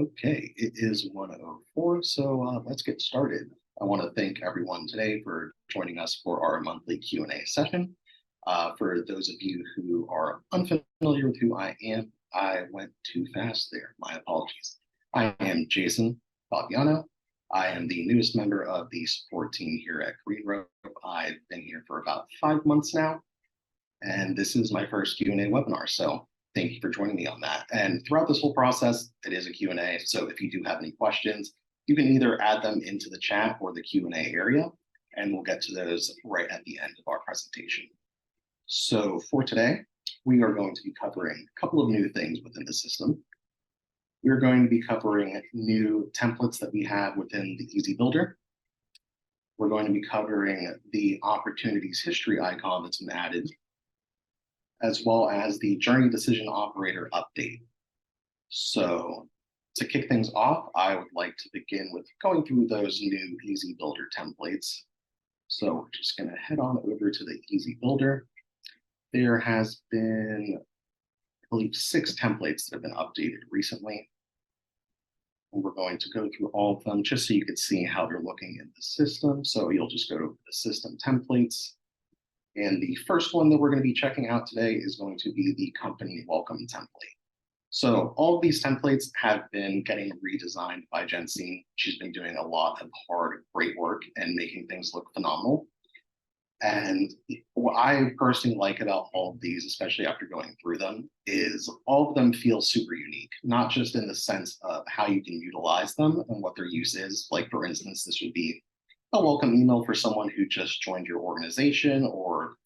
Okay, it is 1:04, so let's get started. I want to thank everyone today for joining us for our monthly Q&A session. For those of you who are unfamiliar with who I am, I went too fast there. My apologies. I am Jason Fabiano. I am the newest member of the support team here at Green Rope. I've been here for about 5 months now, and this is my first Q&A webinar. So thank you for joining me on that. And throughout this whole process, it is a Q&A. So if you do have any questions, you can either add them into the chat or the Q&A area, and we'll get to those right at the end of our presentation. So for today, we are going to be covering a couple of new things within the system. We're going to be covering new templates that we have within the EasyBuilder. We're going to be covering the opportunities history icon that's been added, as well as the journey decision operator update. So to kick things off, I would like to begin with going through those new EasyBuilder templates. So we're just going to head on over to the EasyBuilder. There has been, I believe, 6 templates that have been updated recently. And we're going to go through all of them just so you can see how they're looking in the system. So you'll just go to the system templates. And the first one that we're going to be checking out today is going to be the company welcome template. So all of these templates have been getting redesigned by Jensine. She's been doing a lot of hard, great work and making things look phenomenal. And what I personally like about all of these, especially after going through them, is all of them feel super unique, not just in the sense of how you can utilize them and what their use is. Like, for instance, this would be a welcome email for someone who just joined your organization, or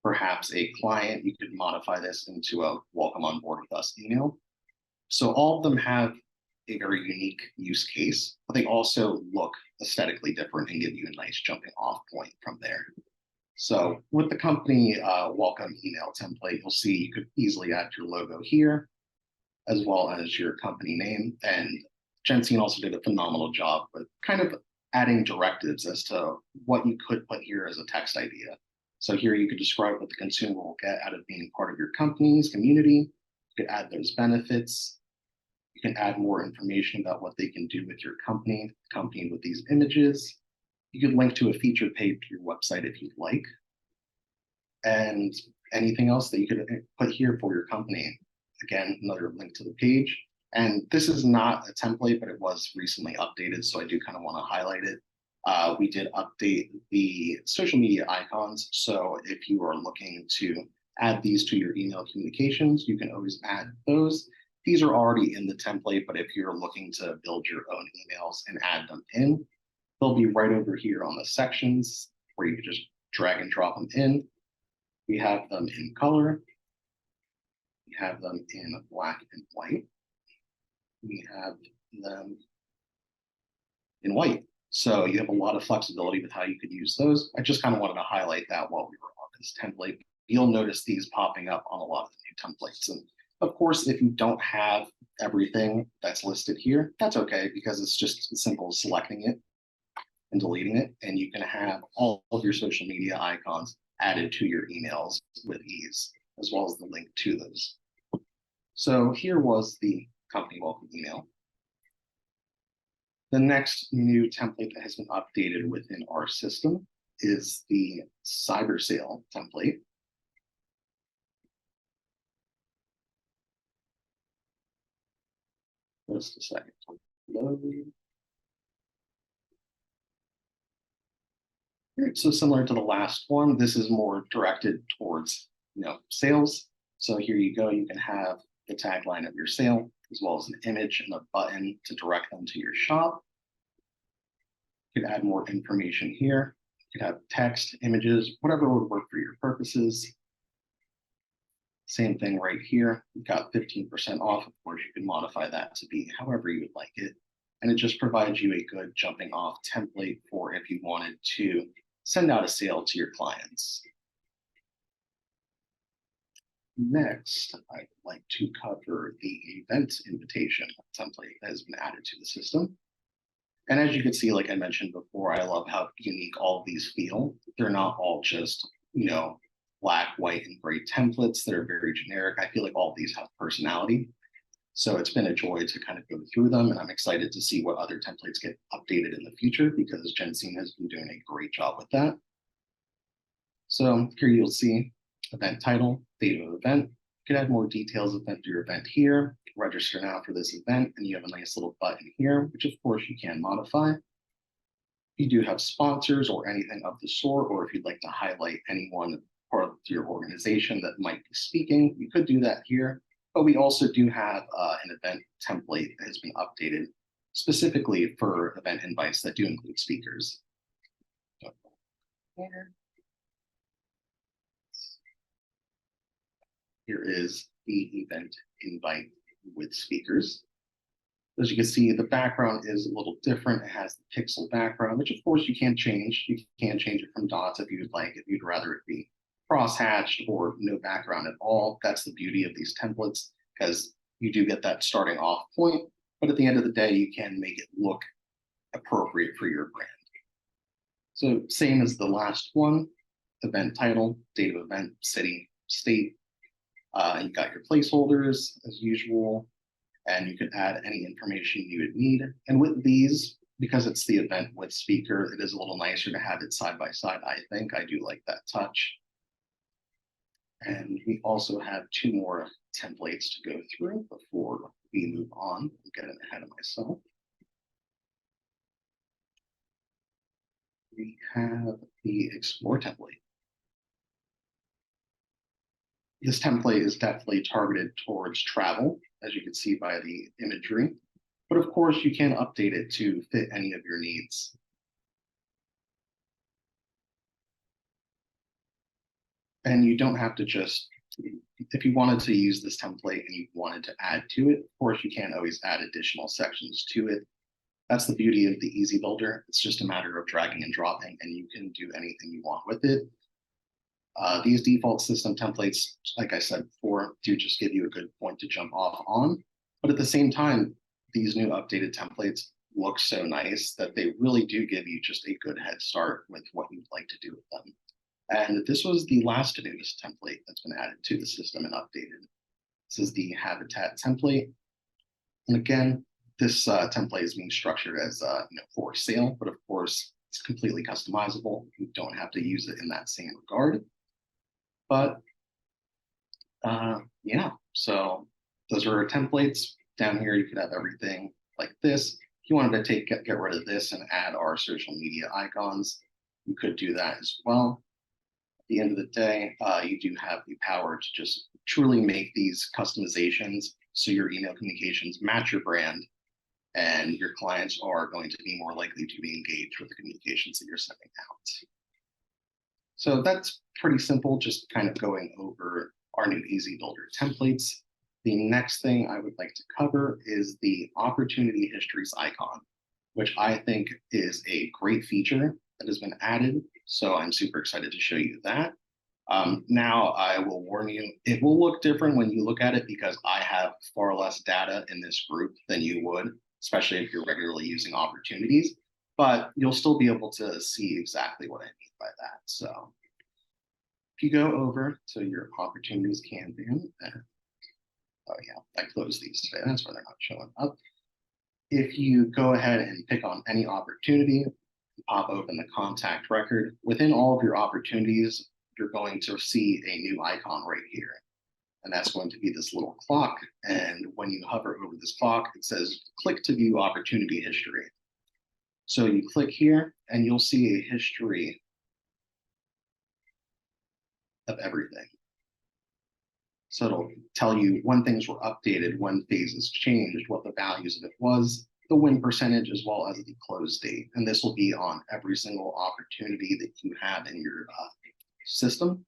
perhaps a client. You could modify this into a welcome on board with us email. So all of them have a very unique use case, but they also look aesthetically different and give you a nice jumping off point from there. So with the company welcome email template, you'll see you could easily add your logo here, as well as your company name. And Jensine also did a phenomenal job with kind of adding directives as to what you could put here as a text idea. So here you could describe what the consumer will get out of being part of your company's community. You could add those benefits. You can add more information about what they can do with your company, accompanied with these images. You could link to a feature page to your website if you'd like. And anything else that you could put here for your company. Again, another link to the page. And this is not a template, but it was recently updated, so I do kind of want to highlight it. We did update the social media icons, so if you are looking to add these to your email communications, you can always add those. These are already in the template, but if you're looking to build your own emails and add them in, they'll be right over here on the sections where you can just drag and drop them in. We have them in color. We have them in black and white. We have them in white. So you have a lot of flexibility with how you could use those. I just kind of wanted to highlight that while we were on this template. You'll notice these popping up on a lot of the new templates. And of course, if you don't have everything that's listed here, that's okay, because it's just as simple as selecting it and deleting it. And you can have all of your social media icons added to your emails with ease, as well as the link to those. So here was the company welcome email. The next new template that has been updated within our system is the cyber sale template. Just a second. So similar to the last one, this is more directed towards sales. So here you go. You can have the tagline of your sale, as well as an image and a button to direct them to your shop. You could add more information here. You could have text, images, whatever would work for your purposes. Same thing right here. You've got 15% off. Of course, you can modify that to be however you would like it. And it just provides you a good jumping off template for if you wanted to send out a sale to your clients. Next, I'd like to cover the event invitation template that has been added to the system. And as you can see, like I mentioned before, I love how unique all of these feel. They're not all just, black, white, and gray templates that are very generic. I feel like all of these have personality. So it's been a joy to kind of go through them, and I'm excited to see what other templates get updated in the future because Jensine has been doing a great job with that. So here you'll see event title, date of event. You can add more details of your event here, register now for this event, and you have a nice little button here, which of course you can modify. If you do have sponsors or anything of the sort, or if you'd like to highlight anyone part of your organization that might be speaking, you could do that here. But we also do have an event template that has been updated specifically for event invites that do include speakers. Here is the event invite with speakers. As you can see, the background is a little different. It has the pixel background, which of course you can change. You can change it from dots if you'd like, if you'd rather it be cross-hatched or no background at all. That's the beauty of these templates, because you do get that starting off point, but at the end of the day, you can make it look appropriate for your brand. So same as the last one, event title, date of event, city, state. You got your placeholders as usual, and you can add any information you would need. And with these, because it's the event with speaker, it is a little nicer to have it side by side, I think. I do like that touch. And we also have two more templates to go through before we move on. I'm getting ahead of myself. We have the Explore template. This template is definitely targeted towards travel, as you can see by the imagery. But of course, you can update it to fit any of your needs. And you don't have to just, if you wanted to use this template and you wanted to add to it, of course, you can always add additional sections to it. That's the beauty of the EasyBuilder. It's just a matter of dragging and dropping, and you can do anything you want with it. These default system templates, like I said before, do just give you a good point to jump off on. But at the same time, these new updated templates look so nice that they really do give you just a good head start with what you'd like to do with them. And this was the last newest template that's been added to the system and updated. This is the Habitat template. And again, this template is being structured as for sale, but of course, it's completely customizable. You don't have to use it in that same regard. But yeah, so those are our templates. Down here, you could have everything like this. If you wanted to get rid of this and add our social media icons, you could do that as well. At the end of the day, you do have the power to just truly make these customizations so your email communications match your brand, and your clients are going to be more likely to be engaged with the communications that you're sending out. So that's pretty simple, just kind of going over our new EasyBuilder templates. The next thing I would like to cover is the opportunity histories icon, which I think is a great feature that has been added. So I'm super excited to show you that. Now I will warn you, it will look different when you look at it because I have far less data in this group than you would, especially if you're regularly using opportunities, but you'll still be able to see exactly what I mean by that. So if you go over to your opportunities campaign, oh yeah, I closed these today. That's why they're not showing up. If you go ahead and pick on any opportunity, pop open the contact record, within all of your opportunities, you're going to see a new icon right here. And that's going to be this little clock. And when you hover over this clock, it says, click to view opportunity history. So you click here and you'll see a history of everything. So it'll tell you when things were updated, when phases changed, what the values of it was, the win percentage, as well as the close date. And this will be on every single opportunity that you have in your system.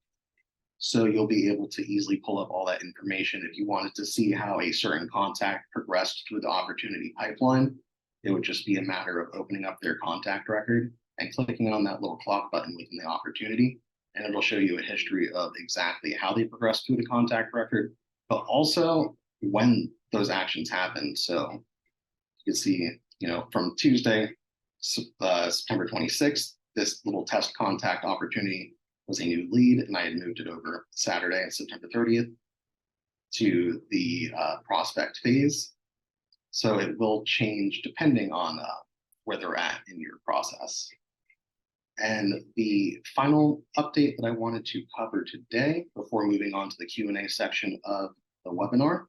So you'll be able to easily pull up all that information. If you wanted to see how a certain contact progressed through the opportunity pipeline, it would just be a matter of opening up their contact record and clicking on that little clock button within the opportunity. And it'll show you a history of exactly how they progressed through the contact record, but also when those actions happened. So you can see, from Tuesday, September 26th, this little test contact opportunity was a new lead, and I had moved it over Saturday, September 30th. to the prospect phase. So it will change depending on where they're at in your process. And the final update that I wanted to cover today before moving on to the Q&A section of the webinar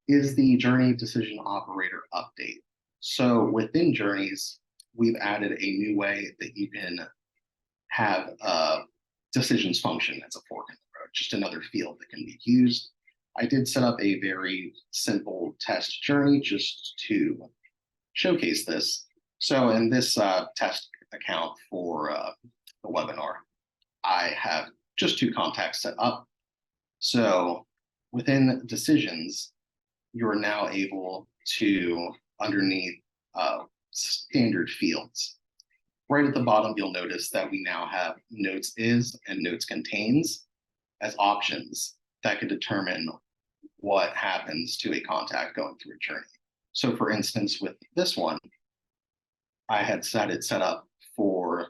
is the Journey Decision Operator update. So within Journeys, we've added a new way that you can have a decisions function as a fork in the road, just another field that can be used. I did set up a very simple test journey just to showcase this. So in this test account for the webinar, I have just 2 contacts set up. So within decisions, you're now able to, underneath standard fields, right at the bottom, you'll notice that we now have notes is and notes contains as options that can determine what happens to a contact going through a journey. So for instance, with this one, I had set it set up for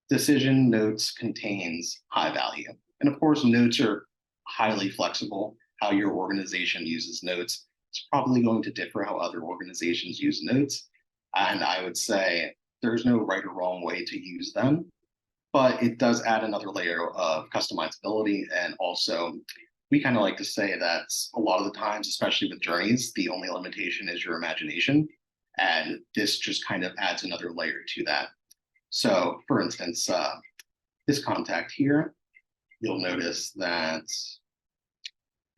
decision notes contains high value. And of course, notes are highly flexible. How your organization uses notes is probably going to differ how other organizations use notes. And I would say there's no right or wrong way to use them, but it does add another layer of customizability. And also, we kind of like to say that a lot of the times, especially with journeys, the only limitation is your imagination. And this just kind of adds another layer to that. So for instance, this contact here, you'll notice that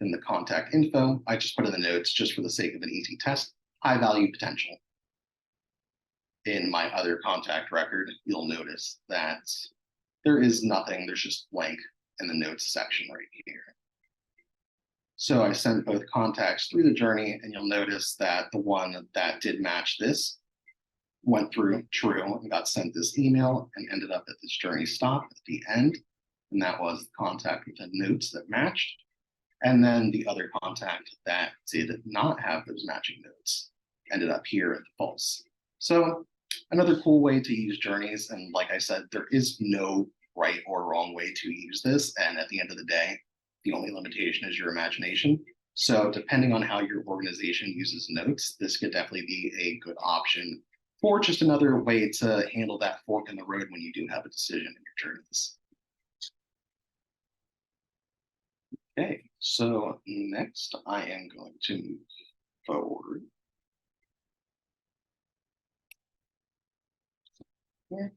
in the contact info, I just put in the notes just for the sake of an easy test, high value potential. In my other contact record, you'll notice that there is nothing, there's just blank in the notes section right here. So I sent both contacts through the journey, and you'll notice that the one that did match this went through true and got sent this email and ended up at this journey stop at the end. And that was the contact with the notes that matched. And then the other contact that did not have those matching notes ended up here at the false. So another cool way to use journeys. And like I said, there is no right or wrong way to use this. And at the end of the day, the only limitation is your imagination. So depending on how your organization uses notes, this could definitely be a good option for just another way to handle that fork in the road when you do have a decision in your journeys. Okay, so next I am going to move forward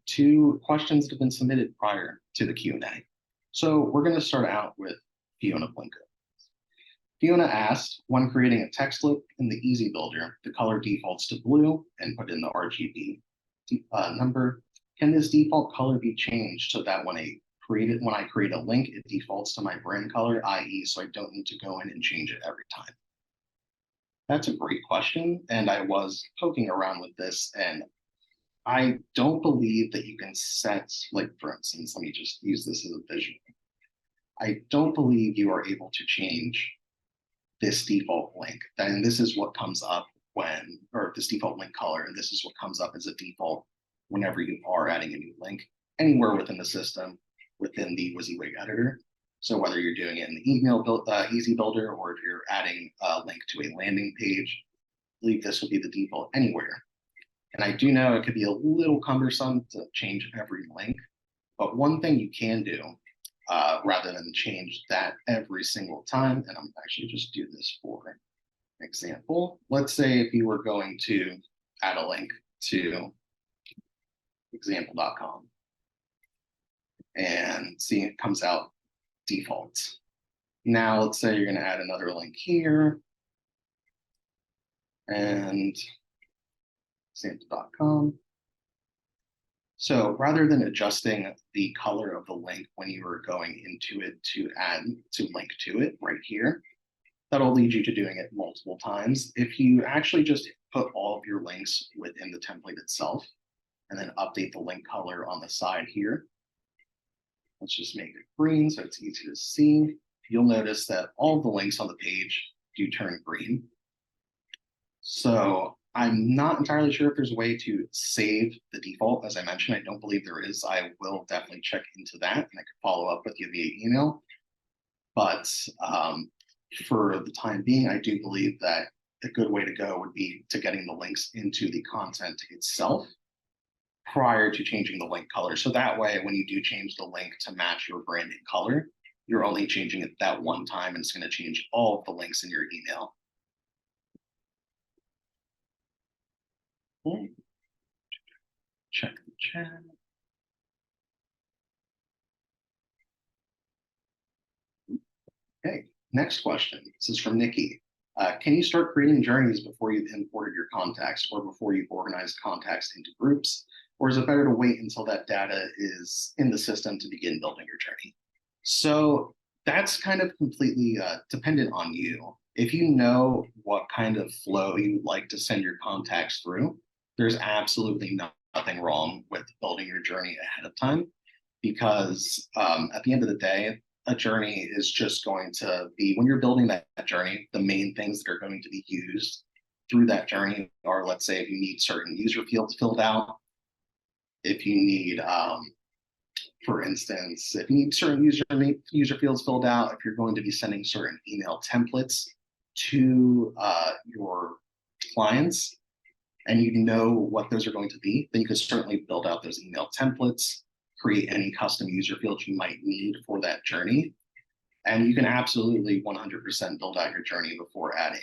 to questions that have been submitted prior to the Q&A. So we're going to start out with Fiona Blinko. Fiona asked, when creating a text loop in the EasyBuilder, the color defaults to blue and put in the RGB number. Can this default color be changed so that when I create a link, it defaults to my brand color, i.e., so I don't need to go in and change it every time? That's a great question, and I was poking around with this, and I don't believe that you can set, like for instance, let me just use this as a visual. I don't believe you are able to change this default link. And this is what comes up when, or this default link color, and this is what comes up as a default whenever you are adding a new link anywhere within the system, within the WYSIWYG editor. So whether you're doing it in the email EasyBuilder, or if you're adding a link to a landing page, I believe this will be the default anywhere. And I do know it could be a little cumbersome to change every link, but one thing you can do, rather than change that every single time, and I'm actually just do this for an example. Let's say if you were going to add a link to example.com and see it comes out default. Now let's say you're going to add another link here and example.com. So rather than adjusting the color of the link when you are going into it to link to it right here, that'll lead you to doing it multiple times. If you actually just put all of your links within the template itself and then update the link color on the side here, let's just make it green so it's easy to see. You'll notice that all of the links on the page do turn green. So I'm not entirely sure if there's a way to save the default. As I mentioned, I don't believe there is. I will definitely check into that, and I could follow up with you via email. But for the time being, I do believe that a good way to go would be to getting the links into the content itself prior to changing the link color. So that way, when you do change the link to match your branding color, you're only changing it that one time, and it's going to change all of the links in your email. Check the chat. Okay, next question. This is from Nikki. Can you start creating journeys before you've imported your contacts or before you've organized contacts into groups? Or is it better to wait until that data is in the system to begin building your journey? So that's kind of completely dependent on you. If you know what kind of flow you'd like to send your contacts through, there's absolutely nothing wrong with building your journey ahead of time because at the end of the day, a journey is just going to be when you're building that journey, the main things that are going to be used through that journey are, let's say, if you need certain user fields filled out, if you need, for instance, if you need certain user fields filled out, if you're going to be sending certain email templates to your clients, and you know what those are going to be, then you can certainly build out those email templates, create any custom user fields you might need for that journey. And you can absolutely 100% build out your journey before adding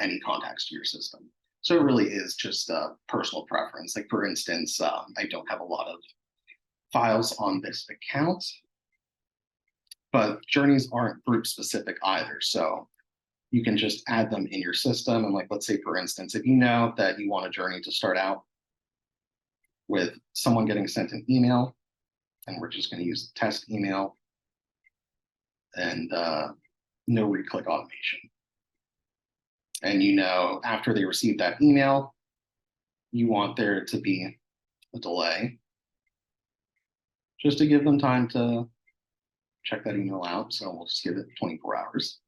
any contacts to your system. So it really is just a personal preference. Like for instance, I don't have a lot of files on this account, but journeys aren't group specific either. So you can just add them in your system. And like, let's say for instance, if you know that you want a journey to start out with someone getting sent an email, and we're just going to use test email and no re-click automation. And you know, after they receive that email, you want there to be a delay just to give them time to check that email out. So we'll just give it 24 hours.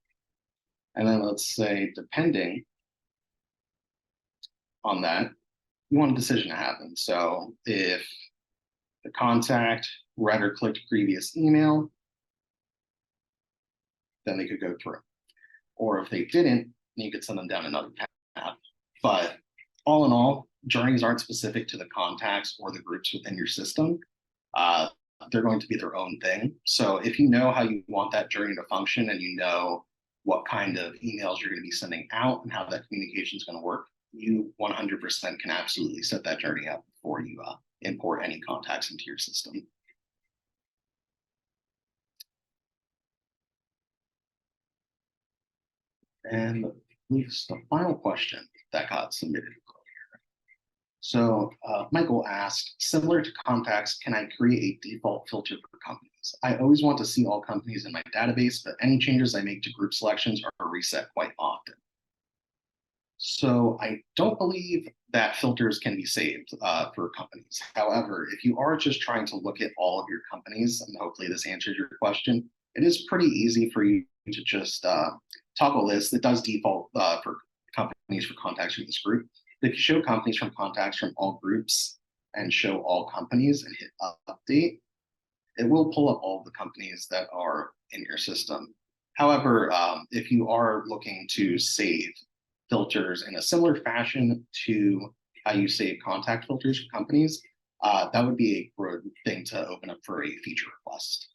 And then let's say, depending on that, you want a decision to happen. So if the contact read or clicked previous email, then they could go through. Or if they didn't, you could send them down another path. But all in all, journeys aren't specific to the contacts or the groups within your system. They're going to be their own thing. So if you know how you want that journey to function and you know what kind of emails you're going to be sending out and how that communication is going to work, you 100% can absolutely set that journey up before you import any contacts into your system. And leaves the final question that got submitted earlier. So Michael asked, similar to contacts, can I create a default filter for companies? I always want to see all companies in my database, but any changes I make to group selections are reset quite often. So I don't believe that filters can be saved for companies. However, if you are just trying to look at all of your companies, and hopefully this answers your question, it is pretty easy for you to just toggle this. It does default for companies for contacts from this group. If you show companies from contacts from all groups and show all companies and hit update, it will pull up all of the companies that are in your system. However, if you are looking to save filters in a similar fashion to how you save contact filters for companies, that would be a good thing to open up for a feature request.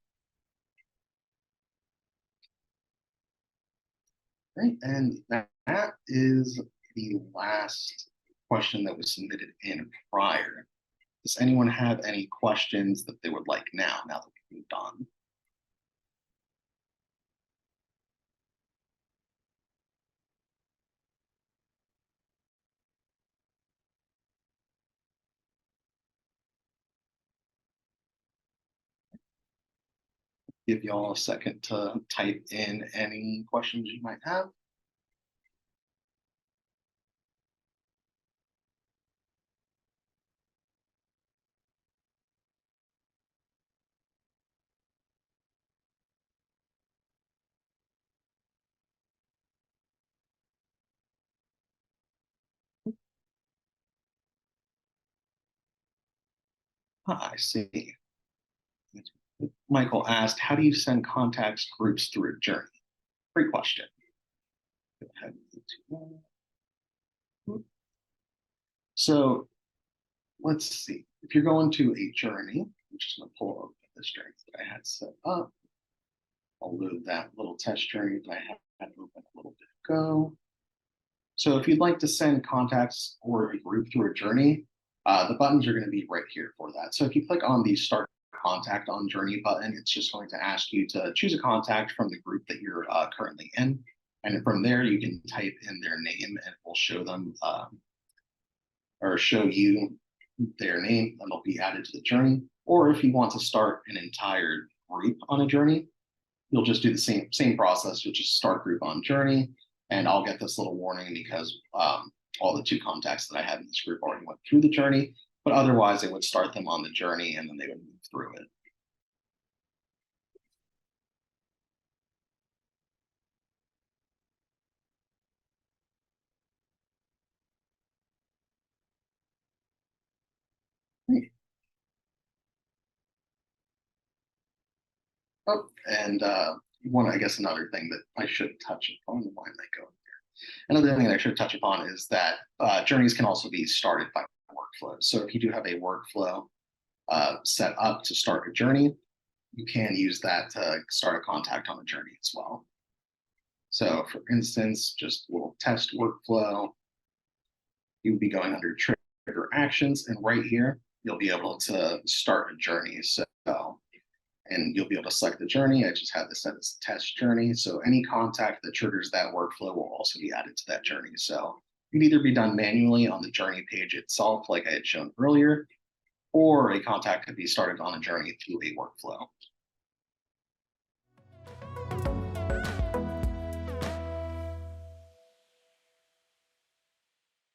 Right, and that is the last question that was submitted in prior. Does anyone have any questions that they would like now that we've moved on? Give y'all a second to type in any questions you might have. I see. Michael asked, how do you send contacts groups through a journey? Great question. Go ahead and do that. So let's see. If you're going to a journey, I'm just going to pull up this journey that I had set up. I'll load that little test journey that I had open a little bit ago. So if you'd like to send contacts or a group through a journey, the buttons are going to be right here for that. So if you click on the Start Contact on Journey button, it's just going to ask you to choose a contact from the group that you're currently in. And from there, you can type in their name and it will show them or show you their name and they'll be added to the journey. Or if you want to start an entire group on a journey, you'll just do the same process. You'll just start group on journey, and I'll get this little warning because all the 2 contacts that I had in this group already went through the journey, but otherwise it would start them on the journey and then they would move through it. Oh, and I guess another thing that I should touch upon, why am I going here? Another thing that I should touch upon is that journeys can also be started by workflows. So if you do have a workflow set up to start a journey, you can use that to start a contact on a journey as well. So for instance, just a little test workflow, you would be going under trigger actions, and right here, you'll be able to start a journey. And you'll be able to select the journey. I just had this set as a test journey. So any contact that triggers that workflow will also be added to that journey. So it can either be done manually on the journey page itself, like I had shown earlier, or a contact could be started on a journey through a workflow.